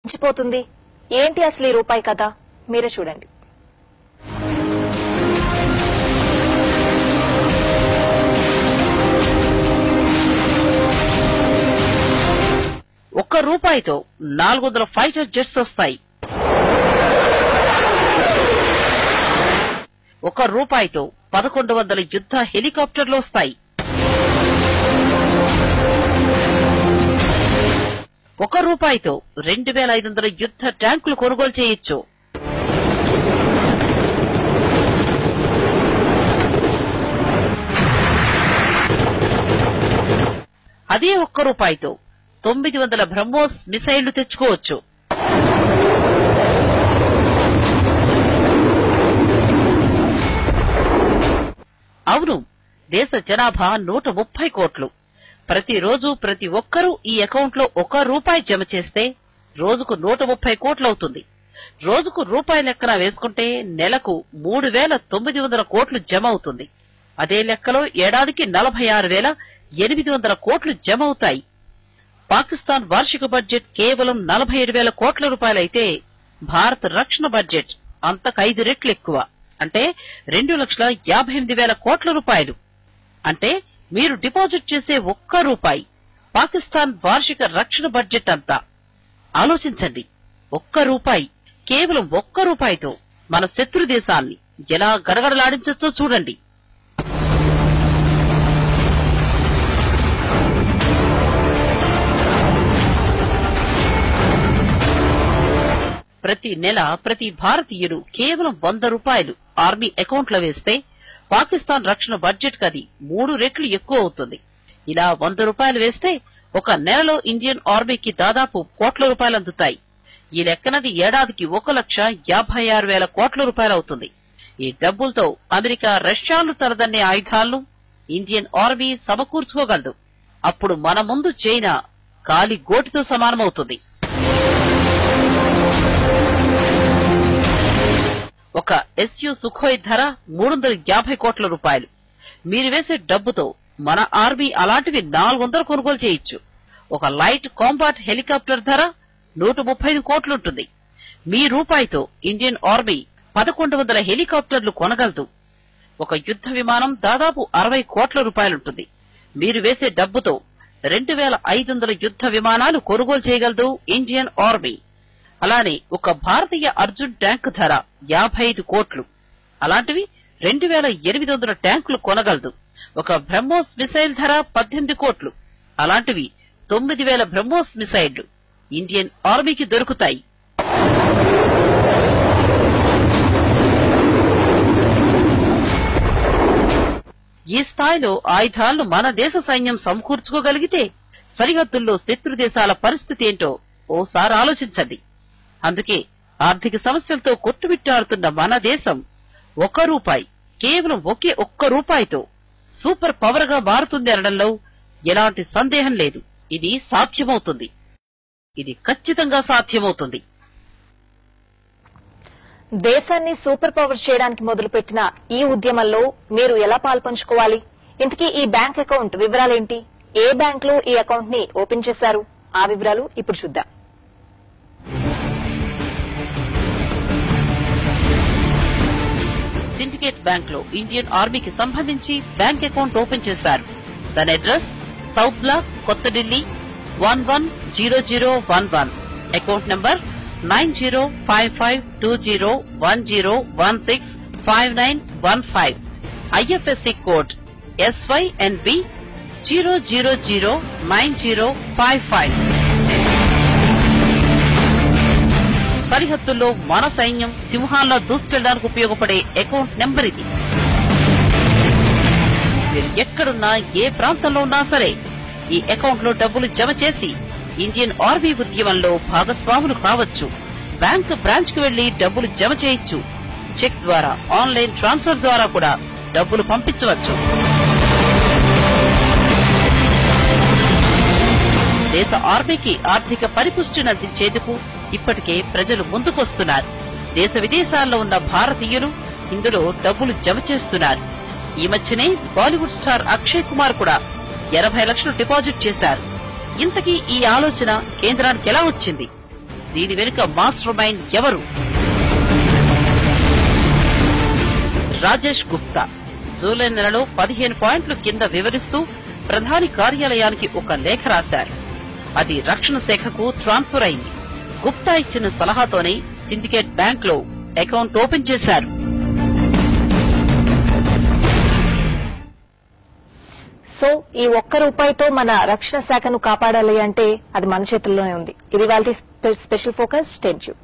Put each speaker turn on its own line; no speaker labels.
మించిపోతుంది. ఏంటి అసలు ఈ రూపాయి కథ? మీరే చూడండి.
ఒక్క రూపాయితో 400 ఫైటర్ జెట్స్ వస్తాయి. ఒక్క రూపాయితో 1100 యుద్ధ హెలికాప్టర్లు వస్తాయి. ఒక్క రూపాయితో 2500 యుద్ధ ట్యాంకులు కొనుగోలు చేయొచ్చు. అదే ఒక్క రూపాయితో 900 బ్రహ్మోస్ మిసైళ్లు తెచ్చుకోవచ్చు. అవును, దేశ జనాభా 130 కోట్లు. ప్రతిరోజు ప్రతి ఒక్కరూ ఈ అకౌంట్ లో 1 రూపాయి జమ చేస్తే రోజుకు 130 కోట్లవుతుంది. రోజుకు రూపాయి లెక్కన వేసుకుంటే నెలకు 3900 కోట్లు జమ అవుతుంది. అదే లెక్కలో ఏడాదికి 46,800 కోట్లు జమ అవుతాయి. పాకిస్తాన్ వార్షిక బడ్జెట్ కేవలం 47,000 కోట్ల రూపాయలైతే భారత రక్షణ బడ్జెట్ అంతకు 5 రెట్లు ఎక్కువ, అంటే 2,58,000 కోట్ల రూపాయలు. అంటే మీరు డిపాజిట్ చేసే 1 రూపాయి పాకిస్తాన్ వార్షిక రక్షణ బడ్జెట్ అంతా. ఆలోచించండి, 1 రూపాయి, కేవలం 1 రూపాయితో మన శత్రు దేశాన్ని ఎలా గడగడలాడించొచ్చో చూడండి. ప్రతి నెల ప్రతి భారతీయుడు కేవలం 100 రూపాయలు ఆర్మీ అకౌంట్ లో వేస్తే పాకిస్తాన్ రక్షణ బడ్జెట్ కది 3 రెట్లు ఎక్కువ అవుతుంది. ఇలా 100 రూపాయలు వేస్తే ఒక నెలలో ఇండియన్ ఆర్మీకి దాదాపు కోట్ల రూపాయలు అందుతాయి. ఈ లెక్కనది ఏడాదికి 1,56,000 కోట్ల రూపాయలు అవుతుంది. ఈ డబ్బులతో అమెరికా రష్యాలు తరదన్నే ఆయుధాలను ఇండియన్ ఆర్మీ సమకూర్చుకోగలదు. అప్పుడు మన ముందు చైనా కాలి గోటితో సమానమవుతుంది. ఒక ఎస్యు సుఖోయ్ ధర 350 కోట్ల రూపాయలు. మీరు వేసే డబ్బుతో మన ఆర్మీ అలాంటివి 400 కొనుగోలు చేయొచ్చు. ఒక లైట్ కాంబాట్ హెలికాప్టర్ ధర 135 కోట్లుంటుంది. మీ రూపాయితో ఇండియన్ ఆర్మీ 1100 హెలికాప్టర్లు కొనగలదు. ఒక యుద్ధ విమానం దాదాపు 60 కోట్ల రూపాయలుంటుంది. మీరు వేసే డబ్బుతో 2,500 యుద్ధ విమానాలు కొనుగోలు చేయగలదు ఇండియన్ ఆర్మీ. అలానే ఒక భారతీయ అర్జున్ ట్యాంక్ ధర 55 కోట్లు. అలాంటివి 2,800 ట్యాంకులు కొనగలదు. ఒక బ్రహ్మోస్ మిసైల్ ధర 18 కోట్లు. అలాంటివి 9,000 బ్రహ్మోస్ మిసైళ్లు ఇండియన్ ఆర్మీకి దొరుకుతాయి. ఈ స్థాయిలో ఆయుధాలను మన దేశ సైన్యం సమకూర్చుకోగలిగితే సరిహద్దుల్లో శత్రు దేశాల పరిస్థితి ఏంటో ఓసారి ఆలోచించండి. అందుకే ఆర్థిక సమస్యలతో కొట్టుమిట్టాడుతున్న మన దేశం 1 రూపాయి, కేవలం ఒకే 1 రూపాయితో సూపర్ పవర్ గా మారుతుంది అనడంలో ఎలాంటి సందేహం లేదు. ఇది సాధ్యమవుతుంది. ఇది ఖచ్చితంగా సాధ్యమవుతుంది.
దేశాన్ని సూపర్ పవర్ చేయడానికి మొదలుపెట్టిన ఈ ఉద్యమంలో మీరు ఎలా పాల్పంచుకోవాలి? ఇంతకీ ఈ బ్యాంక్ అకౌంట్ వివరాలేంటి? ఏ బ్యాంక్ లో ఈ అకౌంట్ ని ఓపెన్ చేశారు? ఆ వివరాలు ఇప్పుడు చూద్దాం.
సిండికేట్ బ్యాంక్ లో ఇండియన్ ఆర్మీకి సంబంధించి బ్యాంక్ అకౌంట్ ఓపెన్ చేశారు. దాని అడ్రస్ సౌత్ బ్లాక్, కొత్త Delhi 110011. Account number 90552010165915. IFSC code SYNB 0009055. సరిహద్దుల్లో మన సైన్యం సింహాల్లో దూసుకెళ్లడానికి ఉపయోగపడే అకౌంట్ నెంబర్ ఇది. మీరు ఎక్కడున్నా, ఏ ప్రాంతంలో ఉన్నా సరే ఈ అకౌంట్ లో డబ్బులు జమ చేసి ఇండియన్ ఆర్మీ ఉద్యమంలో భాగస్వాములు కావచ్చు. బ్యాంక్ బ్రాంచ్ కు వెళ్లి డబ్బులు జమ చేయొచ్చు. చెక్ ద్వారా, ఆన్లైన్ ట్రాన్స్ఫర్ ద్వారా కూడా డబ్బులు పంపించవచ్చు. దేశ ఆర్మీకి ఆర్థిక పరిపుష్టిని అందించేందుకు ఇప్పటికే ప్రజలు ముందుకొస్తున్నారు. దేశ విదేశాల్లో ఉన్న భారతీయులు ఇందులో డబ్బులు జమ చేస్తున్నారు. ఈ మధ్యనే బాలీవుడ్ స్టార్ అక్షయ్ కుమార్ కూడా 80 లక్షలు డిపాజిట్ చేశారు. ఇంతకీ ఈ ఆలోచన కేంద్రానికి ఎలా వచ్చింది? దీని వెనుక మాస్టర్ మైండ్ ఎవరు? రాజేష్ గుప్తా జూలై నెలలో 15 పాయింట్లు కింద వివరిస్తూ ప్రధాని కార్యాలయానికి ఒక లేఖ రాశారు. అది రక్షణ శాఖకు ట్రాన్స్ఫర్ అయింది. గుప్తా ఇచ్చిన సలహాతోనే సిండికేట్ బ్యాంక్ లో అకౌంట్ ఓపెన్ చేశారు.
సో ఈ ₹1 మన రక్షణ శాఖను కాపాడాలి అంటే అది మన చేతుల్లోనే ఉంది. ఇది వాళ్ళ స్పెషల్ ఫోకస్. Stay tuned.